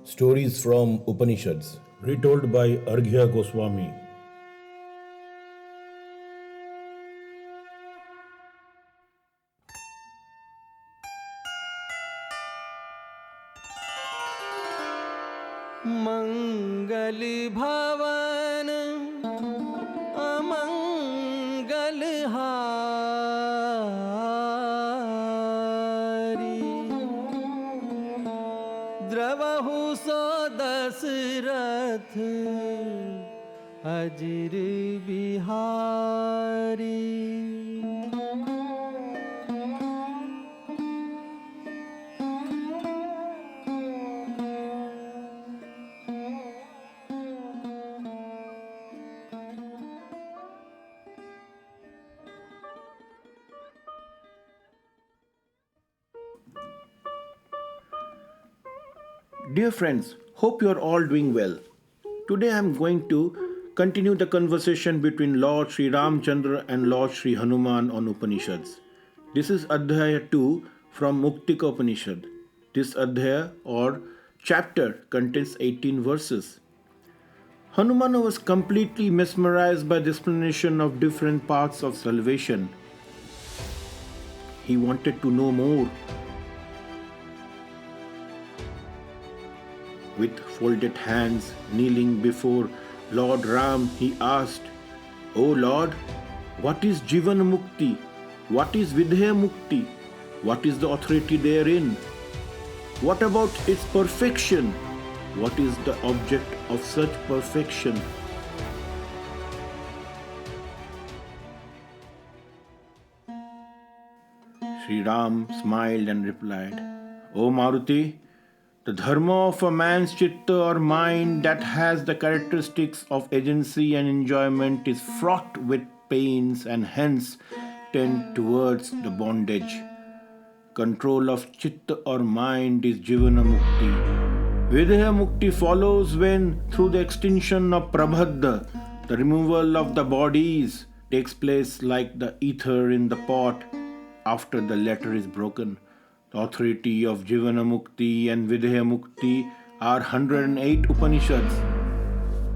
Stories from Upanishads. Retold by Arghya Goswami. मंगल भवन अमंगल हारी द्रवहु सो Dasharath अजिर Bihari. Dear friends, hope you are all doing well. Today I am going to continue the conversation between Lord Sri Ramchandra and Lord Sri Hanuman on Upanishads. This is Adhyaya 2 from Muktika Upanishad. This Adhyaya or chapter contains 18 verses. Hanuman was completely mesmerized by the explanation of different paths of salvation. He wanted to know more. With folded hands, kneeling before Lord Ram, he asked, O Lord, what is jivan mukti? What is Videha mukti? What is the authority therein? What about its perfection? What is the object of such perfection? Sri Ram smiled and replied, O Maruti, the dharma of a man's chitta or mind that has the characteristics of agency and enjoyment is fraught with pains and hence tend towards the bondage. Control of chitta or mind is jivana mukti. Videha mukti follows when, through the extinction of prabhadha, the removal of the bodies takes place like the ether in the pot after the latter is broken. The authority of Jivana Mukti and Videha Mukti are 108 Upanishads.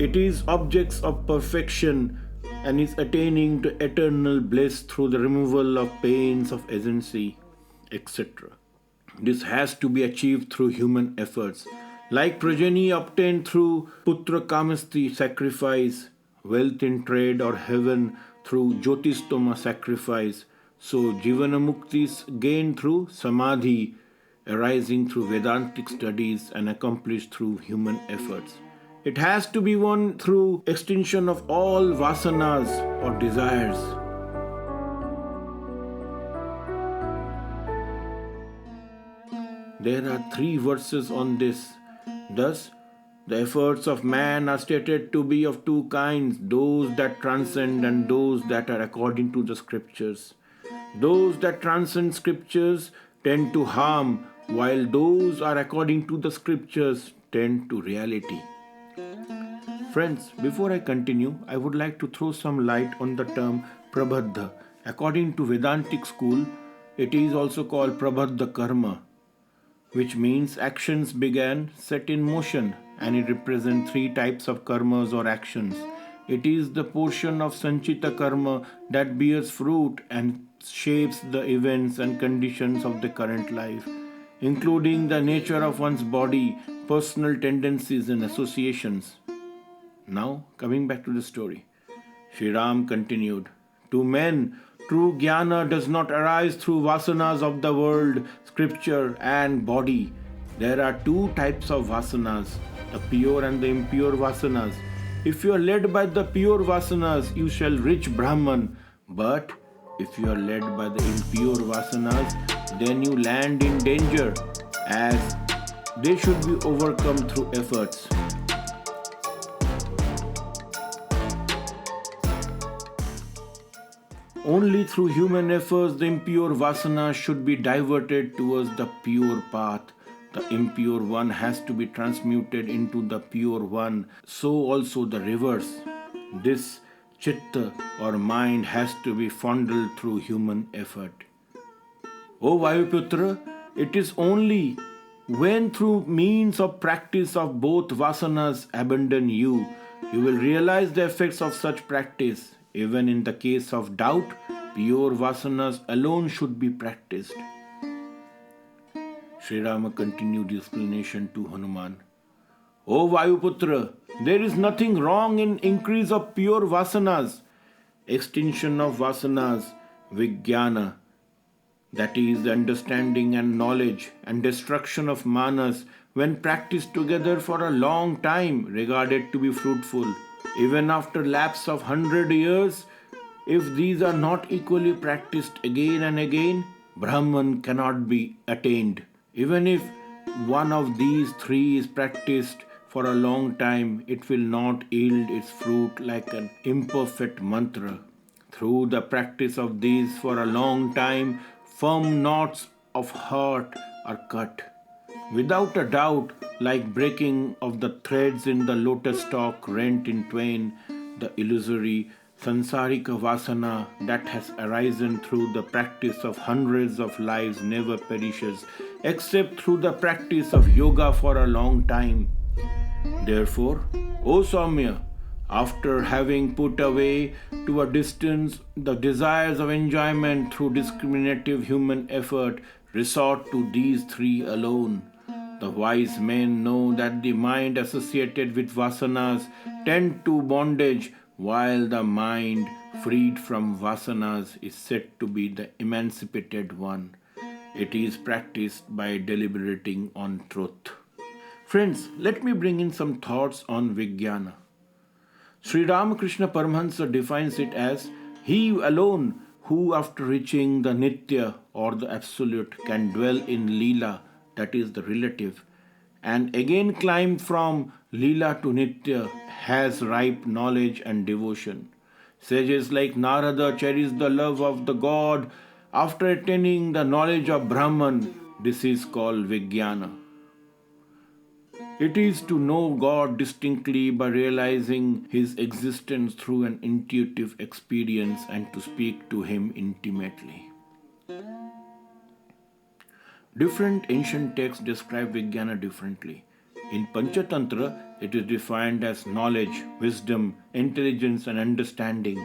It is objects of perfection and is attaining to eternal bliss through the removal of pains of agency, etc. This has to be achieved through human efforts. Like progeny obtained through Putra Kamasti sacrifice, wealth in trade or heaven through Jyotistoma sacrifice, so Jivana Mukti is gained through Samadhi, arising through Vedantic studies and accomplished through human efforts. It has to be won through extinction of all Vaasanaas or desires. There are 3 verses on this. Thus, the efforts of man are stated to be of 2 kinds, those that transcend and those that are according to the scriptures. Those that transcend scriptures tend to harm, while those are according to the scriptures tend to reality. Friends, before I continue, I would like to throw some light on the term prabhadha. According to Vedantic school, it is also called prabhadha karma, which means actions began, set in motion, and it represents 3 types of karmas or actions. It is the portion of sanchita karma that bears fruit and shapes the events and conditions of the current life, including the nature of one's body, personal tendencies and associations. Now, coming back to the story, Sri Ram continued, To men, true jnana does not arise through vasanas of the world, scripture and body. There are 2 types of vasanas, the pure and the impure vasanas. If you are led by the pure vasanas, you shall reach Brahman. But if you are led by the impure vasanas, then you land in danger, as they should be overcome through efforts. Only through human efforts the impure vasana should be diverted towards the pure path. The impure one has to be transmuted into the pure one, so also the reverse. This chitta or mind has to be fondled through human effort. O Vayuputra, it is only when through means of practice of both vasanas abandon you, you will realize the effects of such practice. Even in the case of doubt, pure vasanas alone should be practiced. Sri Rama continued the explanation to Hanuman. O Vayuputra, there is nothing wrong in increase of pure vasanas, extinction of vasanas, vijnana, that is the understanding and knowledge, and destruction of manas, when practiced together for a long time, regarded to be fruitful. Even after lapse of 100 years, if these are not equally practiced again and again, Brahman cannot be attained. Even if one of these three is practiced for a long time, it will not yield its fruit like an imperfect mantra. Through the practice of these for a long time, firm knots of heart are cut. Without a doubt, like breaking of the threads in the lotus stalk rent in twain, the illusory sansarika vasana that has arisen through the practice of hundreds of lives never perishes, except through the practice of yoga for a long time. Therefore, O Saumya, after having put away to a distance the desires of enjoyment through discriminative human effort, resort to these three alone. The wise men know that the mind associated with vasanas tend to bondage, while the mind freed from vasanas is said to be the emancipated one. It is practiced by deliberating on truth. Friends, let me bring in some thoughts on vijnana. Sri Ramakrishna Paramahansa defines it as he alone who, after reaching the Nitya or the Absolute, can dwell in Leela, that is the relative, and again climb from Leela to Nitya, has ripe knowledge and devotion. Sages like Narada cherish the love of the God after attaining the knowledge of Brahman. This is called vijnana. It is to know God distinctly by realizing His existence through an intuitive experience and to speak to Him intimately. Different ancient texts describe vijnana differently. In Panchatantra, it is defined as knowledge, wisdom, intelligence, and understanding.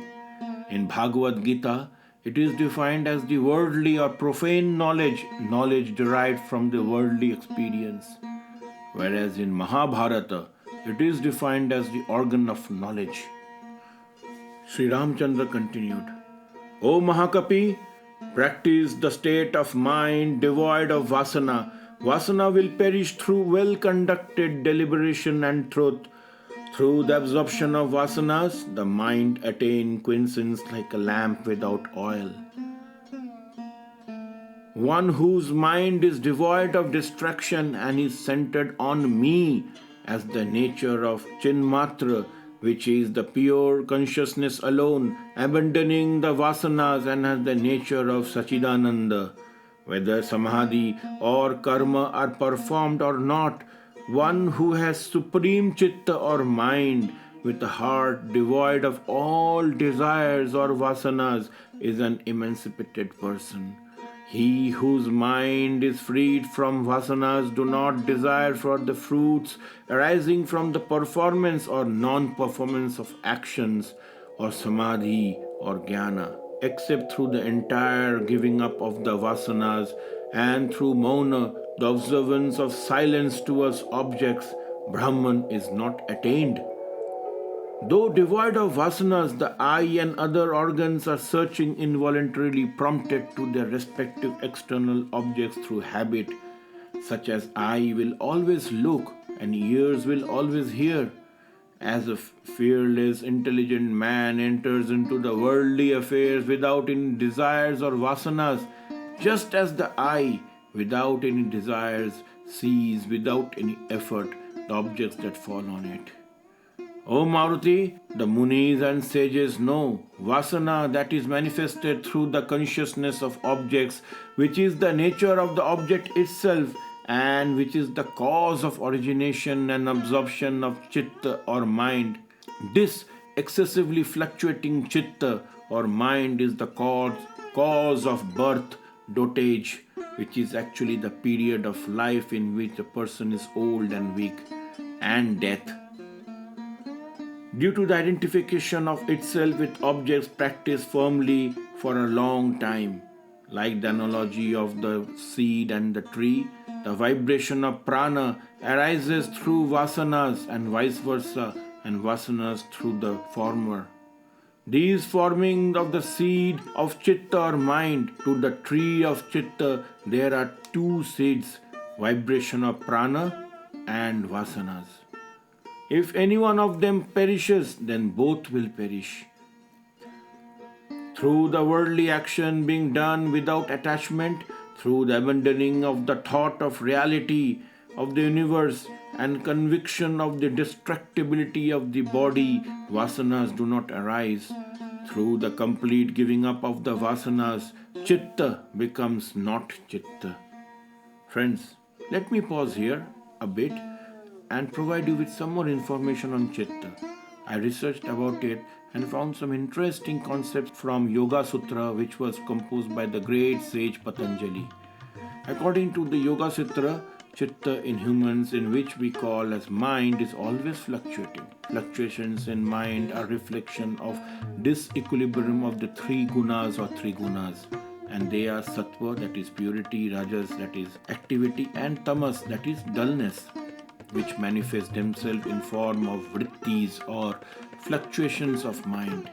In Bhagavad Gita, it is defined as the worldly or profane knowledge derived from the worldly experience. Whereas in Mahabharata, it is defined as the organ of knowledge. Sri Ramchandra continued, O Mahakapi, practice the state of mind devoid of vasana. Vasana will perish through well-conducted deliberation and truth. Through the absorption of vasanas, the mind attains quiescence like a lamp without oil. One whose mind is devoid of distraction and is centered on me as the nature of Chinmatra, which is the pure consciousness alone, abandoning the vasanas, and has the nature of Sachidananda. Whether samadhi or karma are performed or not, one who has supreme chitta or mind with a heart devoid of all desires or vasanas is an emancipated person. He whose mind is freed from vasanas do not desire for the fruits arising from the performance or non-performance of actions or samadhi or jnana, except through the entire giving up of the vasanas and through mauna, the observance of silence towards objects. Brahman is not attained. Though devoid of vasanas, the eye and other organs are searching involuntarily, prompted to their respective external objects through habit, such as eye will always look and ears will always hear. As a fearless, intelligent man enters into the worldly affairs without any desires or vasanas, just as the eye, without any desires, sees without any effort the objects that fall on it. O Maruti, the Munis and sages know vasana that is manifested through the consciousness of objects, which is the nature of the object itself and which is the cause of origination and absorption of chitta or mind. This excessively fluctuating chitta or mind is the cause of birth, dotage, which is actually the period of life in which a person is old and weak, and death. Due to the identification of itself with objects practiced firmly for a long time, like the analogy of the seed and the tree, the vibration of prana arises through vasanas and vice versa, and vasanas through the former. These forming of the seed of chitta or mind to the tree of chitta, there are two seeds, vibration of prana and vasanas. If any one of them perishes, then both will perish. Through the worldly action being done without attachment, through the abandoning of the thought of reality of the universe and conviction of the destructibility of the body, vasanas do not arise. Through the complete giving up of the vasanas, chitta becomes not chitta. Friends, let me pause here a bit and provide you with some more information on chitta. I researched about it and found some interesting concepts from Yoga Sutra, which was composed by the great sage Patanjali. According to the Yoga Sutra, chitta in humans, in which we call as mind, is always fluctuating. Fluctuations in mind are reflection of disequilibrium of the three gunas or three gunas. And they are sattva, that is purity, rajas, that is activity, and tamas, that is dullness, which manifest themselves in form of vrittis or fluctuations of mind.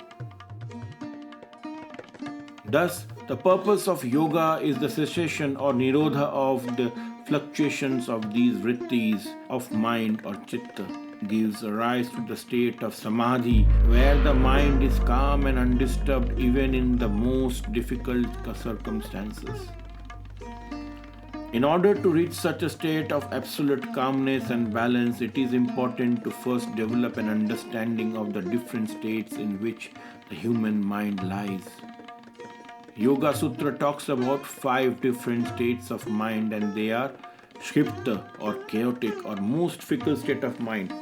Thus, the purpose of yoga is the cessation or nirodha of the fluctuations of these vrittis of mind or chitta, gives rise to the state of samadhi, where the mind is calm and undisturbed even in the most difficult circumstances. In order to reach such a state of absolute calmness and balance, it is important to first develop an understanding of the different states in which the human mind lies. Yoga Sutra talks about 5 different states of mind, and they are Kshipta or chaotic or most fickle state of mind,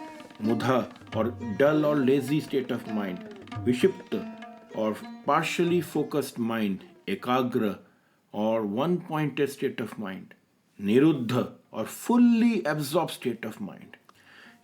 Mudha or dull or lazy state of mind, Vishipta or partially focused mind, Ekagra or one-pointed state of mind, Niruddha or fully absorbed state of mind.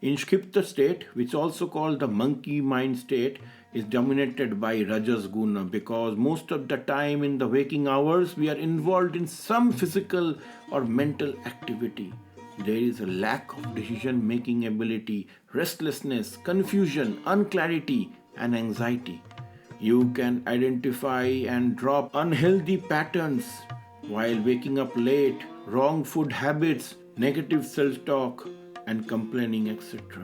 In Kshipta state, which is also called the monkey mind state, is dominated by Rajas Guna, because most of the time in the waking hours we are involved in some physical or mental activity. There is a lack of decision-making ability, restlessness, confusion, unclarity, and anxiety. You can identify and drop unhealthy patterns while waking up late, wrong food habits, negative self-talk, and complaining, etc.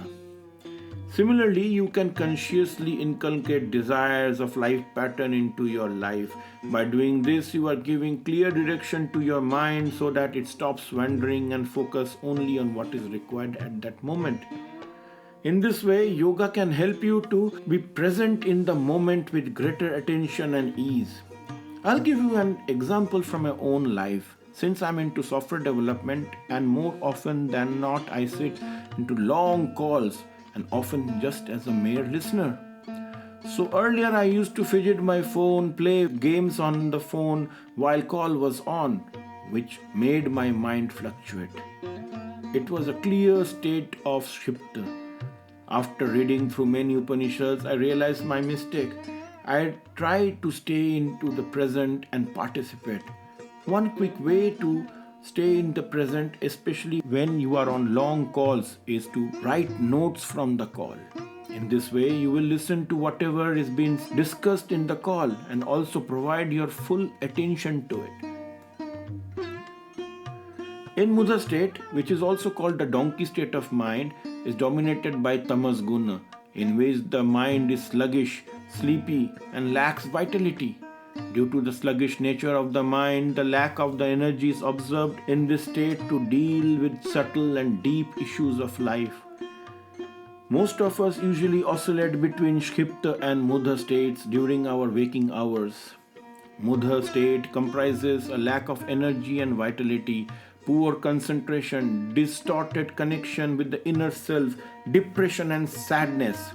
Similarly, you can consciously inculcate desires of life pattern into your life. By doing this, you are giving clear direction to your mind so that it stops wandering and focus only on what is required at that moment. In this way, yoga can help you to be present in the moment with greater attention and ease. I'll give you an example from my own life. Since I'm into software development, and more often than not I sit into long calls and often just as a mere listener. So earlier I used to fidget my phone, play games on the phone while call was on, which made my mind fluctuate. It was a clear state of Kshipta. After reading through many Upanishads, I realized my mistake. I tried to stay into the present and participate. One quick way to stay in the present, especially when you are on long calls, is to write notes from the call. In this way, you will listen to whatever is being discussed in the call and also provide your full attention to it. In Mudha state, which is also called the donkey state of mind, is dominated by tamas guna, in which the mind is sluggish, sleepy, and lacks vitality. Due to the sluggish nature of the mind, the lack of the energy is observed in this state to deal with subtle and deep issues of life. Most of us usually oscillate between Kshipta and Mudha states during our waking hours. Mudha state comprises a lack of energy and vitality, poor concentration, distorted connection with the inner self, depression and sadness.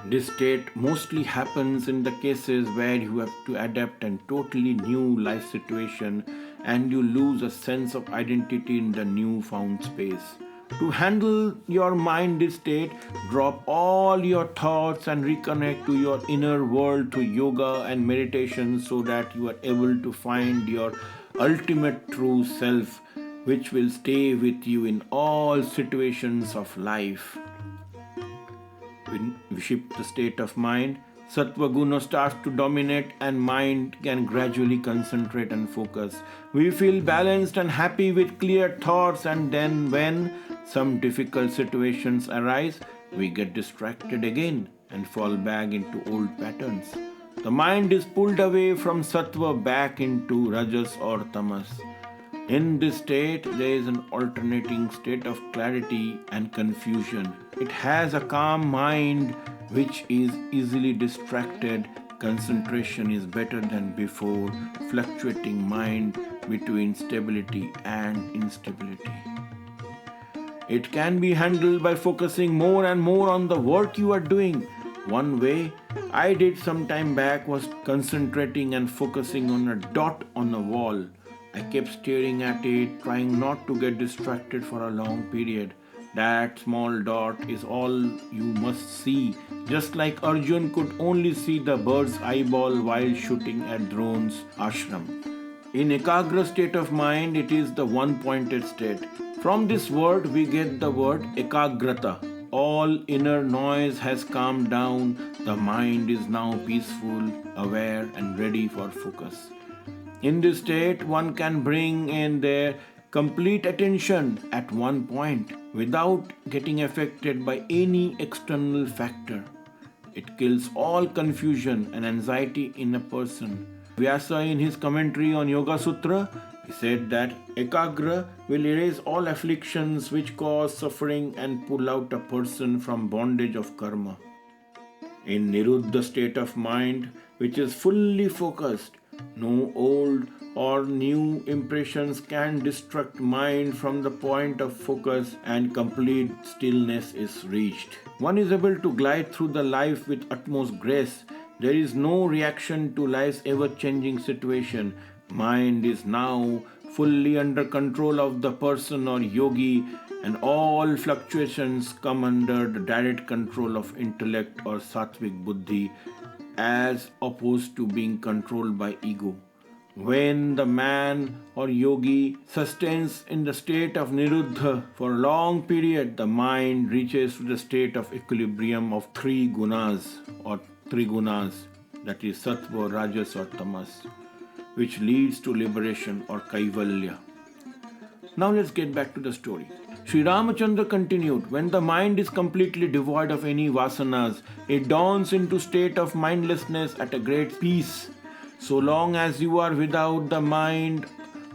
This state mostly happens in the cases where you have to adapt a totally new life situation and you lose a sense of identity in the newfound space. To handle your mind this state, drop all your thoughts and reconnect to your inner world through yoga and meditation so that you are able to find your ultimate true self, which will stay with you in all situations of life. When we shift the state of mind, Sattva Guna starts to dominate and mind can gradually concentrate and focus. We feel balanced and happy with clear thoughts, and then when some difficult situations arise, we get distracted again and fall back into old patterns. The mind is pulled away from Sattva back into Rajas or Tamas. In this state, there is an alternating state of clarity and confusion. It has a calm mind which is easily distracted. Concentration is better than before, fluctuating mind between stability and instability. It can be handled by focusing more and more on the work you are doing. One way I did some time back was concentrating and focusing on a dot on a wall. I kept staring at it, trying not to get distracted for a long period. That small dot is all you must see, just like Arjun could only see the bird's eyeball while shooting at Drona's ashram. In Ekagra state of mind, it is the one-pointed state. From this word, we get the word Ekagrata. All inner noise has calmed down. The mind is now peaceful, aware, and ready for focus. In this state, one can bring in their complete attention at one point without getting affected by any external factor. It kills all confusion and anxiety in a person. Vyasa, in his commentary on Yoga Sutra, he said that Ekagra will erase all afflictions which cause suffering and pull out a person from bondage of karma. In Niruddha state of mind, which is fully focused, no old or new impressions can distract mind from the point of focus and complete stillness is reached. One is able to glide through the life with utmost grace. There is no reaction to life's ever-changing situation. Mind is now fully under control of the person or yogi, and all fluctuations come under the direct control of intellect or sattvic buddhi, as opposed to being controlled by ego. When the man or yogi sustains in the state of Niruddha for a long period, the mind reaches to the state of equilibrium of three gunas, that is sattva, rajas or tamas, which leads to liberation or kaivalya. Now let's get back to the story. Sri Ramachandra continued, when the mind is completely devoid of any vasanas, it dawns into state of mindlessness at a great peace. So long as you are without the mind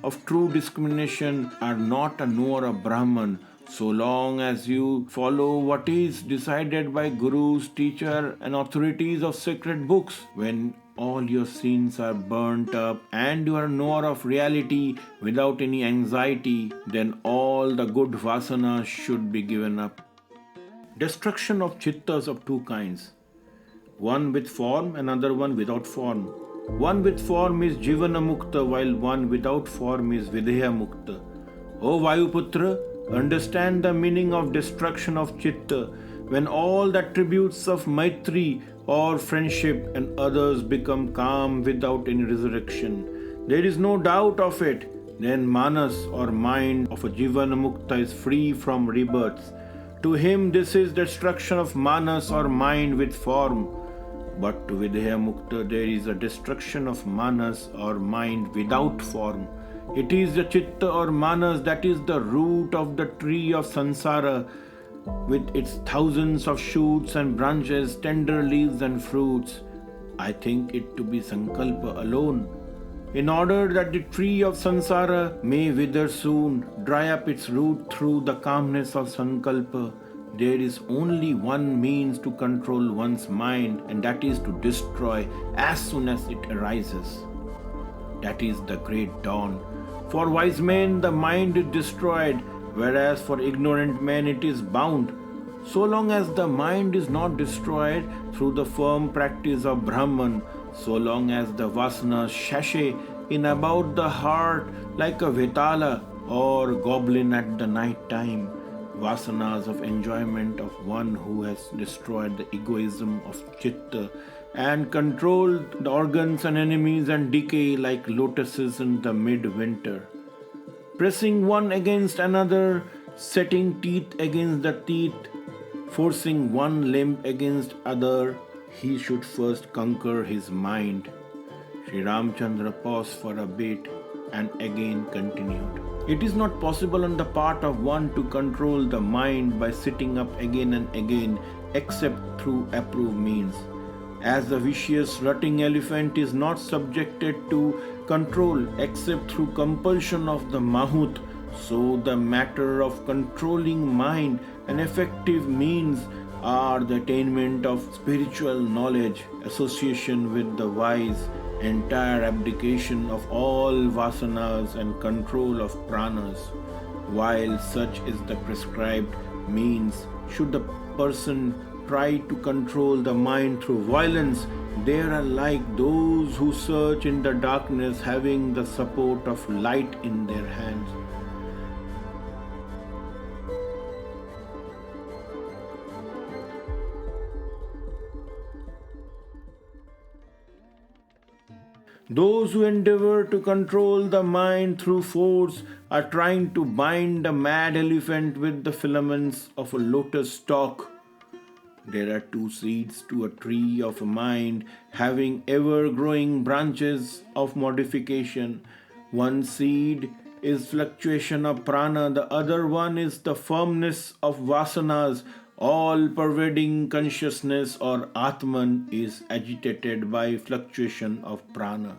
of true discrimination, are not a knower of Brahman, so long as you follow what is decided by gurus, teacher and authorities of sacred books, when all your sins are burnt up and you are knower of reality without any anxiety, then all the good vasanas should be given up. Destruction of chittas of two kinds, one with form, another one without form. One with form is jivana mukta, while one without form is videha mukta. O Vayuputra, understand the meaning of destruction of chitta, when all the attributes of maitri or friendship and others become calm without any resurrection. There is no doubt of it. Then manas or mind of a jivana mukta is free from rebirths. To him this is destruction of manas or mind with form. But to Videha Mukta there is a destruction of manas or mind without form. It is the chitta or manas that is the root of the tree of samsara, with its thousands of shoots and branches, tender leaves and fruits. I think it to be sankalpa alone. In order that the tree of samsara may wither soon, dry up its root through the calmness of sankalpa, there is only one means to control one's mind, and that is to destroy as soon as it arises. That is the great dawn. For wise men the mind is destroyed, whereas for ignorant men it is bound. So long as the mind is not destroyed through the firm practice of Brahman, so long as the Vasanas sashay in about the heart like a Vetala or goblin at the night time, Vasanas of enjoyment of one who has destroyed the egoism of Chitta and controlled the organs and enemies and decay like lotuses in the midwinter. Pressing one against another, setting teeth against the teeth, forcing one limb against other, he should first conquer his mind. Sri Ramchandra paused for a bit and again continued. It is not possible on the part of one to control the mind by sitting up again and again except through approved means. As the vicious rutting elephant is not subjected to control except through compulsion of the Mahut, so the matter of controlling mind and effective means are the attainment of spiritual knowledge, association with the wise, entire abdication of all vasanas and control of pranas. While such is the prescribed means, should the person try to control the mind through violence, they are like those who search in the darkness having the support of light in their hands. Those who endeavor to control the mind through force are trying to bind a mad elephant with the filaments of a lotus stalk. There are two seeds to a tree of a mind having ever-growing branches of modification. One seed is fluctuation of prana, the other one is the firmness of vasanas. All-pervading consciousness or Atman is agitated by fluctuation of prana.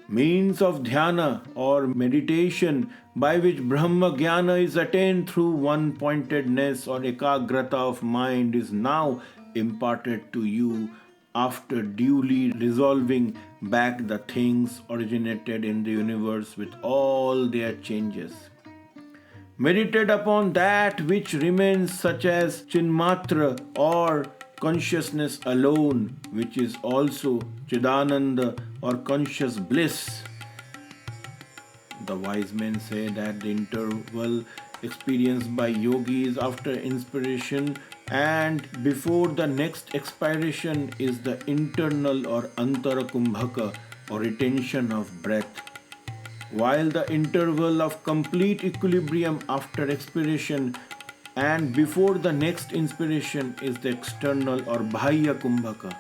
Means of dhyana or meditation by which Brahma Jnana is attained through one-pointedness or ekagrata of mind is now imparted to you after duly resolving back the things originated in the universe with all their changes. Meditate upon that which remains, such as Chinmatra or consciousness alone, which is also Chidananda or conscious bliss. The wise men say that the interval experienced by yogis after inspiration and before the next expiration is the internal or antarakumbhaka or retention of breath, while the interval of complete equilibrium after expiration and before the next inspiration is the external or bahya kumbhaka.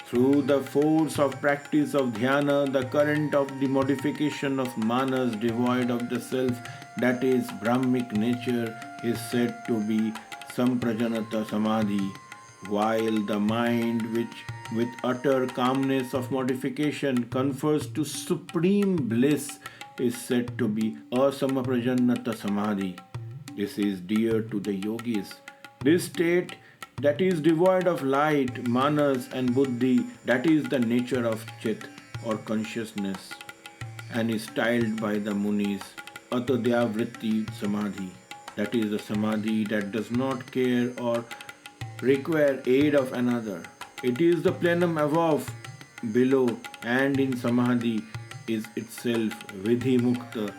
Through the force of practice of dhyana, the current of the modification of manas devoid of the self, that is Brahmic nature, is said to be samprajanata samadhi, while the mind which with utter calmness of modification confers to supreme bliss is said to be asamaprajannata samadhi. This is dear to the yogis. This state that is devoid of light, manas and buddhi, that is the nature of chit or consciousness, and is styled by the munis atadhyavritti samadhi. That is the samadhi that does not care or require aid of another. It is the plenum above, below, and in samadhi is itself vidhi mukta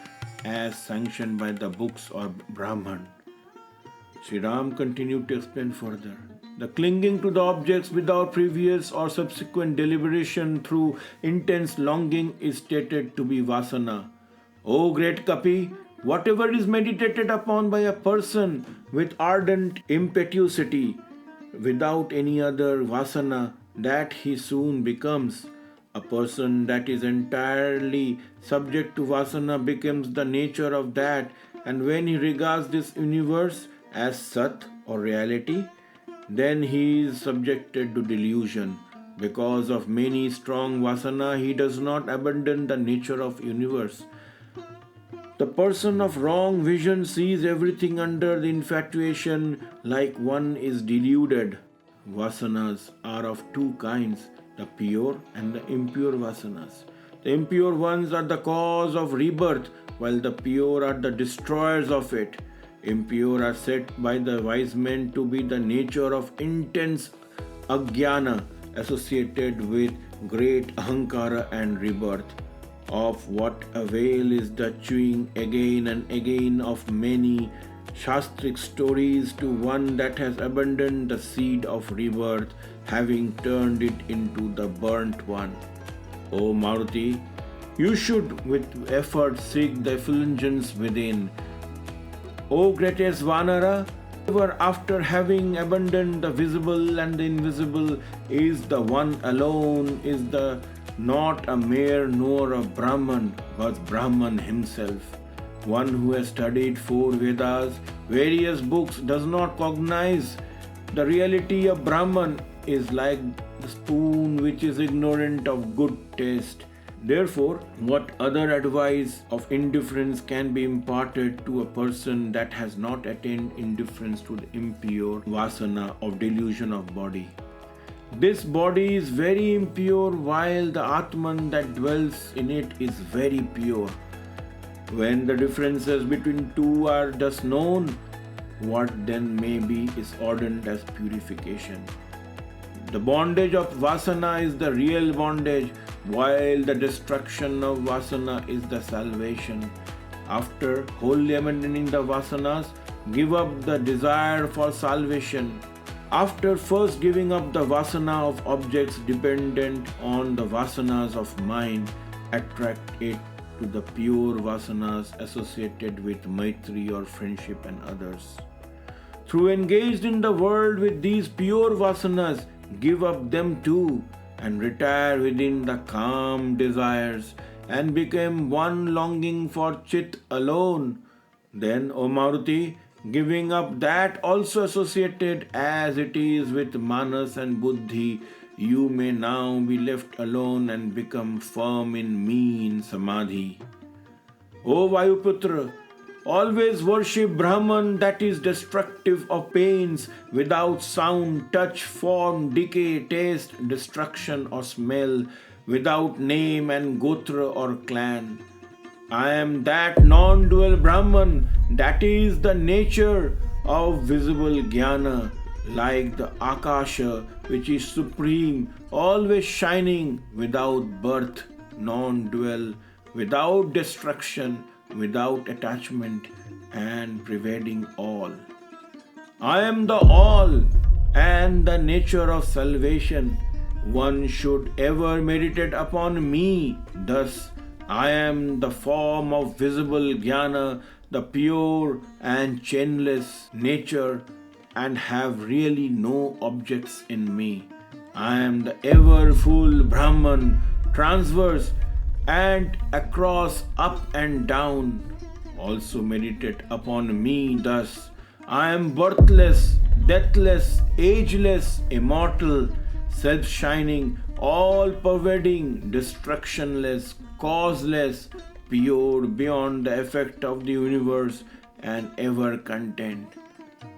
as sanctioned by the books or Brahman. Sri Ram continued to explain further. The clinging to the objects without previous or subsequent deliberation through intense longing is stated to be vasana. O great Kapi, whatever is meditated upon by a person with ardent impetuosity, without any other vasana, that he soon becomes. A person that is entirely subject to vasana becomes the nature of that, and when he regards this universe as Sat or reality, then he is subjected to delusion. Because of many strong vasana, he does not abandon the nature of universe. The person of wrong vision sees everything under the infatuation like one is deluded. Vasanas are of two kinds, the pure and the impure vasanas. The impure ones are the cause of rebirth, while the pure are the destroyers of it. Impure are said by the wise men to be the nature of intense ajnana associated with great ahankara and rebirth. Of what avail is the chewing again and again of many shastric stories to one that has abandoned the seed of rebirth, having turned it into the burnt one? O Maruti, you should with effort seek the effulgence within. O greatest Vanara, ever after having abandoned the visible and the invisible, is the one alone, is the not a mere nor a Brahman, but Brahman himself. One who has studied 4 Vedas, various books, does not cognize the reality of Brahman, is like the spoon which is ignorant of good taste. Therefore, what other advice of indifference can be imparted to a person that has not attained indifference to the impure vasana of delusion of body? This body is very impure, while the Atman that dwells in it is very pure. When the differences between two are thus known, what then may be is ordained as purification. The bondage of Vasana is the real bondage, while the destruction of Vasana is the salvation. After wholly abandoning the Vasanas, give up the desire for salvation. After first giving up the Vasana of objects dependent on the Vasanas of mind, attract it to the pure Vasanas associated with Maitri or friendship and others. Through engaged in the world with these pure Vasanas, give up them too and retire within the calm desires and become one longing for Chit alone. Then, O Maruti, giving up that also associated as it is with Manas and Buddhi, you may now be left alone and become firm in me in Samadhi. O Vayuputra, always worship Brahman that is destructive of pains without sound, touch, form, decay, taste, destruction or smell, without name and gotra or clan. I am that non-dual Brahman that is the nature of visible jnana, like the Akasha which is supreme, always shining, without birth, non-dual, without destruction, without attachment, and pervading all. I am the all and the nature of salvation. One should ever meditate upon me. Thus, I am the form of visible jnana, the pure and chainless nature, and have really no objects in me. I am the ever full Brahman, transverse and across, up and down. Also meditate upon me thus. I am birthless, deathless, ageless, immortal, self-shining, all-pervading, destructionless, causeless, pure beyond the effect of the universe, and ever content.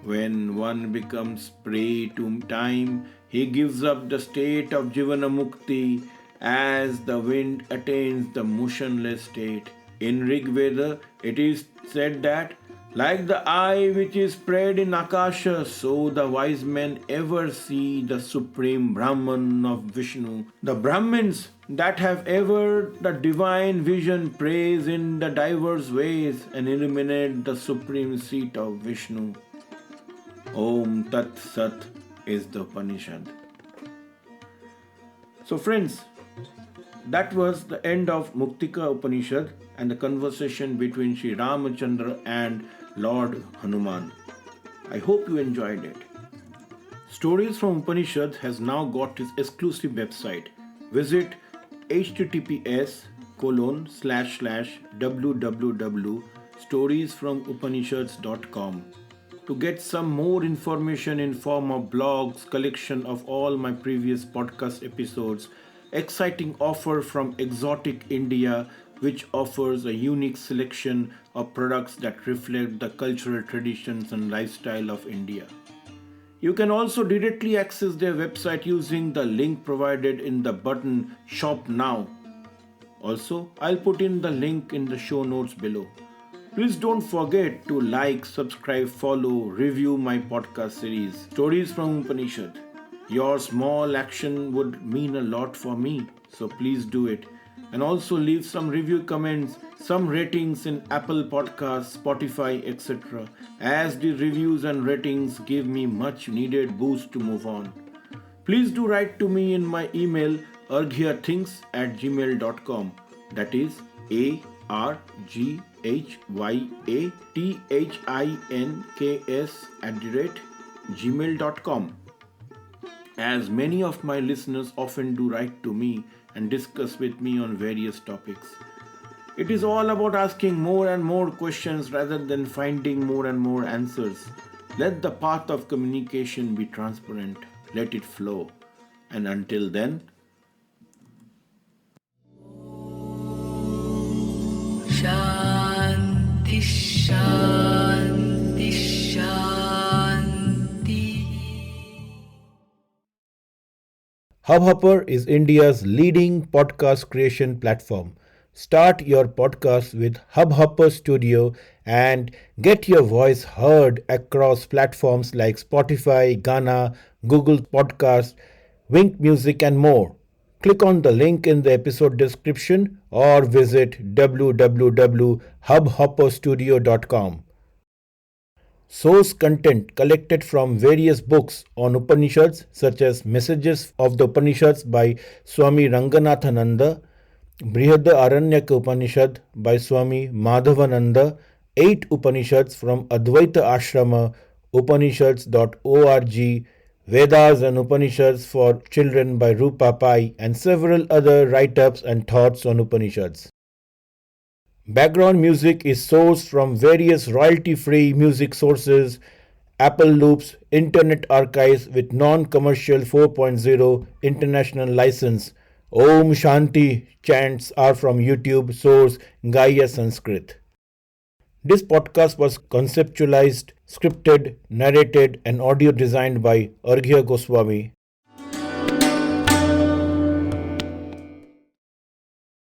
When one becomes prey to time, he gives up the state of jivana mukti as the wind attains the motionless state. In Rig Veda, it is said that, like the eye which is spread in Akasha, so the wise men ever see the supreme Brahman of Vishnu. The Brahmins that have ever the divine vision praise in the diverse ways and illuminate the supreme seat of Vishnu. Om Tat Sat is the Upanishad. So friends, that was the end of Muktika Upanishad and the conversation between Sri Ramachandra and Lord Hanuman. I hope you enjoyed it. Stories from Upanishads has now got its exclusive website. Visit https://www.storiesfromupanishads.com to get some more information in form of blogs, collection of all my previous podcast episodes, exciting offer from Exotic India, which offers a unique selection of products that reflect the cultural traditions and lifestyle of India. You can also directly access their website using the link provided in the button Shop Now. Also, I'll put in the link in the show notes below. Please don't forget to like, subscribe, follow, review my podcast series, Stories from Upanishad. Your small action would mean a lot for me, so please do it. And also leave some review comments, some ratings in Apple Podcasts, Spotify, etc. as the reviews and ratings give me much needed boost to move on. Please do write to me in my email arghyathinks@gmail.com. That is arghyathinks@gmail.com. As many of my listeners often do write to me and discuss with me on various topics. It is all about asking more and more questions rather than finding more and more answers. Let the path of communication be transparent. Let it flow. And until then, Shanti, Shanti, Shanti. Hubhopper is India's leading podcast creation platform. Start your podcast with Hubhopper Studio and get your voice heard across platforms like Spotify, Ghana, Google Podcast, Wink Music, and more. Click on the link in the episode description or visit www.hubhopperstudio.com. Source content collected from various books on Upanishads such as Messages of the Upanishads by Swami Ranganathanada, Brhadaaranyaka Upanishad by Swami Madhavananda, 8 Upanishads from Advaita Ashrama, Upanishads.org, Vedas and Upanishads for Children by Roopa Pai, and several other write-ups and thoughts on Upanishads. Background music is sourced from various royalty-free music sources, Apple Loops, Internet Archives with non-commercial 4.0 international license. Om Shanti chants are from YouTube source Gaia Sanskrit. This podcast was conceptualized, scripted, narrated, and audio designed by Arghya Goswami.